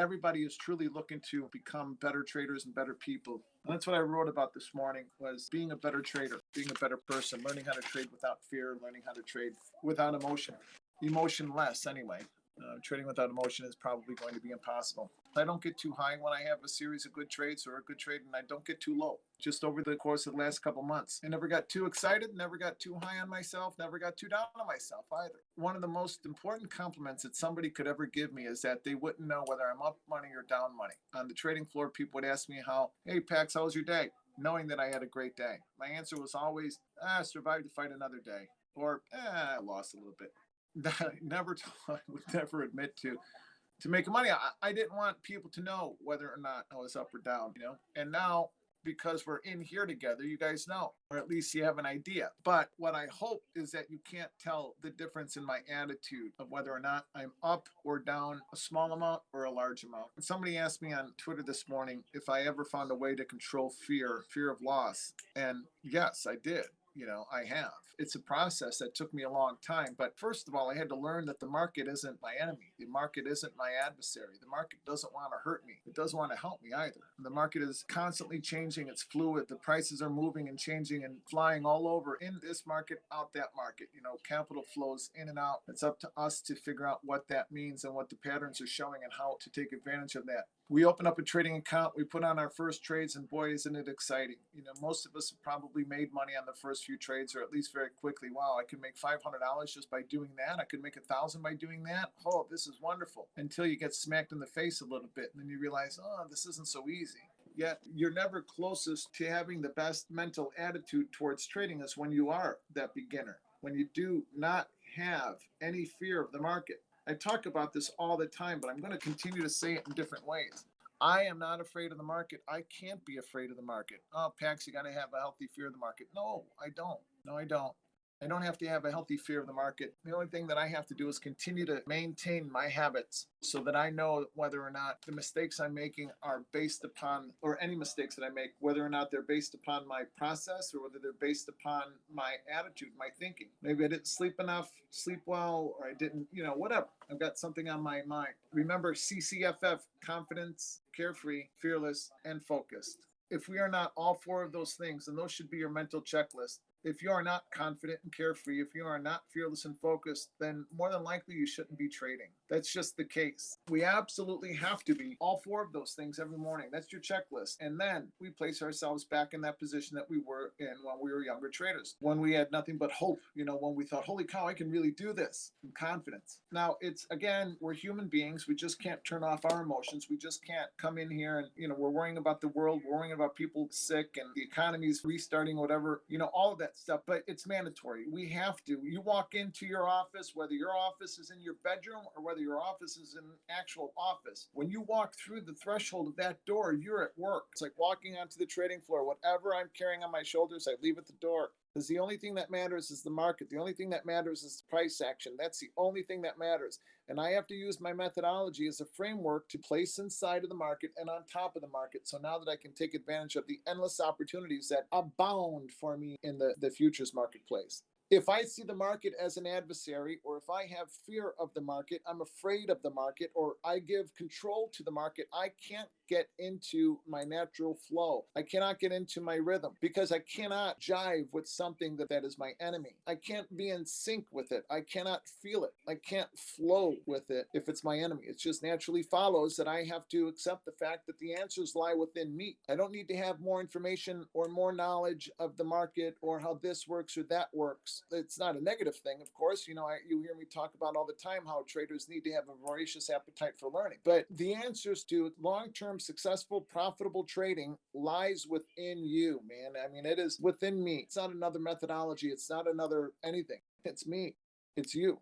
Everybody is truly looking to become better traders and better people. And that's what I wrote about this morning, was being a better trader, being a better person, learning how to trade without fear, learning how to trade without emotion, emotionless anyway. Trading without emotion is probably going to be impossible. I don't get too high when I have a series of good trades or a good trade, and I don't get too low. Just over the course of the last couple months, I never got too excited, never got too high on myself, never got too down on myself either. One of the most important compliments that somebody could ever give me is that they wouldn't know whether I'm up money or down money. On the trading floor, people would ask me hey, Pax, how was your day? Knowing that I had a great day. My answer was always, survived to fight another day. Or, I lost a little bit. I would never admit to making money. I didn't want people to know whether or not I was up or down, And now, because we're in here together, you guys know, or at least you have an idea. But what I hope is that you can't tell the difference in my attitude of whether or not I'm up or down a small amount or a large amount. And somebody asked me on Twitter this morning if I ever found a way to control fear of loss. And yes, I did. I have. It's a process that took me a long time. But first of all, I had to learn that the market isn't my enemy. The market isn't my adversary. The market doesn't want to hurt me. It doesn't want to help me either. The market is constantly changing. It's fluid. The prices are moving and changing and flying all over, in this market, out that market. Capital flows in and out. It's up to us to figure out what that means and what the patterns are showing and how to take advantage of that. We open up a trading account, we put on our first trades, and boy, isn't it exciting. Most of us have probably made money on the first few trades, or at least very quickly. Wow, I could make $500 just by doing that. I could make $1,000 by doing that. Oh, this is wonderful. Until you get smacked in the face a little bit, and then you realize, oh, this isn't so easy. Yet you're never closest to having the best mental attitude towards trading as when you are that beginner, when you do not have any fear of the market. I talk about this all the time, but I'm going to continue to say it in different ways. I am not afraid of the market. I can't be afraid of the market. Oh, Pax, you got to have a healthy fear of the market. No, I don't. No, I don't. I don't have to have a healthy fear of the market. The only thing that I have to do is continue to maintain my habits so that I know whether or not the mistakes I'm making are based upon, or any mistakes that I make, whether or not they're based upon my process or whether they're based upon my attitude, my thinking. Maybe I didn't sleep enough, sleep well, or I didn't, whatever. I've got something on my mind. Remember CCFF: confidence, carefree, fearless, and focused. If we are not all four of those things, then those should be your mental checklist. If you are not confident and carefree, if you are not fearless and focused, then more than likely you shouldn't be trading. That's just the case. We absolutely have to be all four of those things every morning. That's your checklist. And then we place ourselves back in that position that we were in when we were younger traders, when we had nothing but hope, when we thought, holy cow, I can really do this, and confidence. Now, it's, again, we're human beings. We just can't turn off our emotions. We just can't come in here and, we're worrying about the world, worrying about people sick and the economy's restarting, whatever, all of that stuff. But it's mandatory. We have to. You walk into your office, whether your office is in your bedroom or whether your office is an actual office. When you walk through the threshold of that door, you're at work. It's like walking onto the trading floor. Whatever I'm carrying on my shoulders, I leave at the door. Because the only thing that matters is the market. The only thing that matters is price action. That's the only thing that matters. And I have to use my methodology as a framework to place inside of the market and on top of the market. So now that I can take advantage of the endless opportunities that abound for me in the futures marketplace. If I see the market as an adversary, or if I have fear of the market, I'm afraid of the market, or I give control to the market, I can't get into my natural flow. I cannot get into my rhythm because I cannot jive with something that is my enemy. I can't be in sync with it. I cannot feel it. I can't flow with it if it's my enemy. It just naturally follows that I have to accept the fact that the answers lie within me. I don't need to have more information or more knowledge of the market or how this works or that works. It's not a negative thing, of course. You hear me talk about all the time how traders need to have a voracious appetite for learning. But the answers to long-term successful, profitable trading lies within you, man. I mean, it is within me. It's not another methodology. It's not another anything. It's me. It's you.